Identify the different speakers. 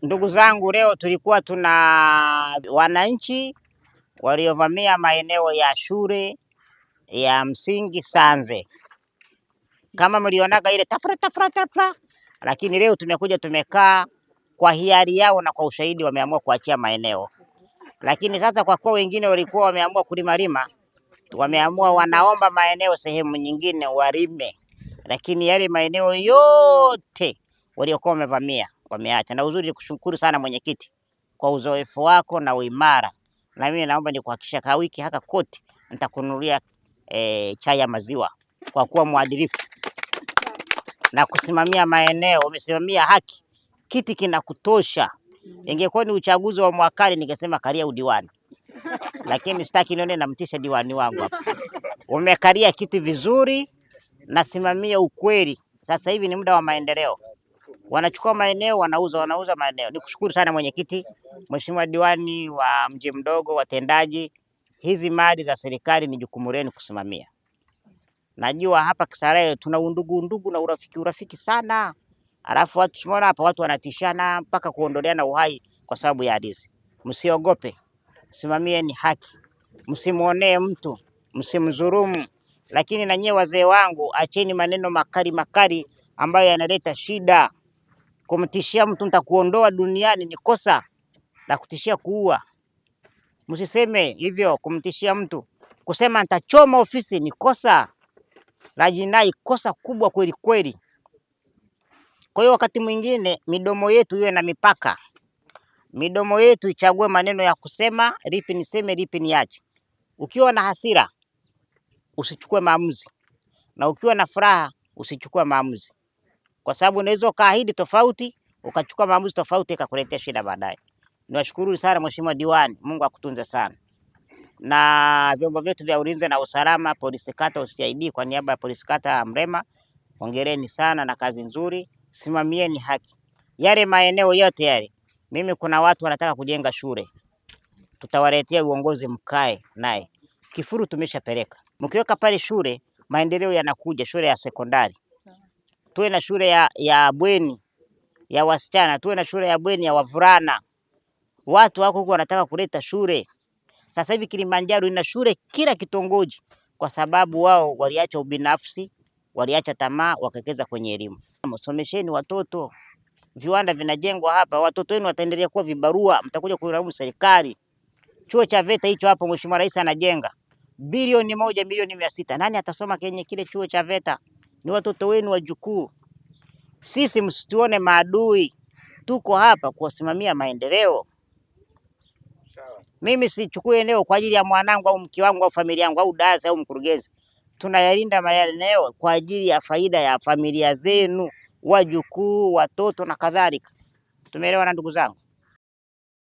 Speaker 1: Ndugu zangu, leo tulikuwa tuna wananchi waliovamia maeneo ya shule ya msingi Sanze. Kama mlionaga ile tafra, lakini leo tumekuja tumekaa kwa hiari yao na kwa ushahidi wameamua kuachia maeneo. Lakini sasa kwa kuwa wengine walikuwa wameamua kulimalima, wameamua wanaomba maeneo sehemu nyingine walime, lakini yale maeneo yote waliokuwa wamevamia wameacha. Na uzuri kushukuru sana mwenyekiti kwa uzoefu wako na uimara, na mimi naomba nikuhakikisha kwa wiki haka kote nitakununulia chai ya maziwa kwa kuwa mwadilifu na kusimamia maeneo. Umesimamia haki, kiti kinakutosha. Ingekuwa ni uchaguzi wa mwakani ningesema kalia udiwani, lakini sitaki nione namtisha diwani wangu hapa. Umekalia kiti vizuri, nasimamia ukweli. Sasa hivi ni muda wa maendeleo, wanachukua maeneo wanauza maeneo. Nikushukuru sana mwenyekiti, mheshimiwa diwani wa mji mdogo, watendaji. Hizi mali za serikali ni jukumu lenu kusimamia. Najua hapa Kisarawe tuna undugu na urafiki sana, alafu watu tumeona hapa watu wanatishana mpaka kuondoleana uhai kwa sababu ya ardhi. Msiogope, simamieni haki, msimuonee mtu, msimdhulumu. Lakini na nyewe wazee wangu, acheni maneno makali ambayo yanaleta shida. Kumtishia mtu nitakuondoa duniani ni kosa la kutishia kuua. Msiseme hivyo kumtishia mtu. Kusema nitachoma ofisi ni kosa la jinai, kosa kubwa kweli kweli. Kwa hiyo wakati mwingine midomo yetu iwe na mipaka. Midomo yetu ichague maneno ya kusema, lipi niseme, lipi niache. Ukiwa na hasira usichukue maamuzi, na ukiwa na furaha usichukue maamuzi, kwa sababu unaweza ukaahidi tofauti ukachukua maamuzi tofauti ikakuletea shida baadaye. Niwashukuru sana mheshimiwa diwani, Mungu akutunze sana, na vyombo vyetu vya ulinzi na usalama, polisi kata UCID, kwa niaba ya polisi kata Mrema, hongereni sana na kazi nzuri. Simamieni haki. Yale maeneo yote yale, mimi kuna watu wanataka kujenga shule, tutawaletea uongozi mkae naye. Kifuru tumeshapeleka, mkiweka pale shule maendeleo yanakuja. Shule ya sekondari tuwe na shule ya bweni ya wasichana, tuwe na shule ya bweni ya wavulana. Watu wako huko wanataka kuleta shule. Sasa hivi Kilimanjaro ina shule kila kitongoji, kwa sababu wao waliacha ubinafsi, waliacha tamaa, wakawekeza kwenye elimu. Msomesheni watoto, viwanda vinajengwa hapa, watoto wenu wataendelea kuwa vibarua, mtakuja kulaumu serikali. Chuo cha VETA hicho hapo mheshimiwa rais anajenga bilioni 1 milioni 600. Nani atasoma kwenye kile chuo cha VETA? Ni watoto wenu wajukuu. Sisi msituone maadui, tuko hapa kuwasimamia maendeleo. Mimi sichukue eneo kwa ajili ya mwanangu au mke wangu au familia yangu au dada au mkurugenzi. Tunayalinda maeneo kwa ajili ya faida ya familia zenu, wajukuu, watoto na kadhalika. Tumeelewana ndugu zangu?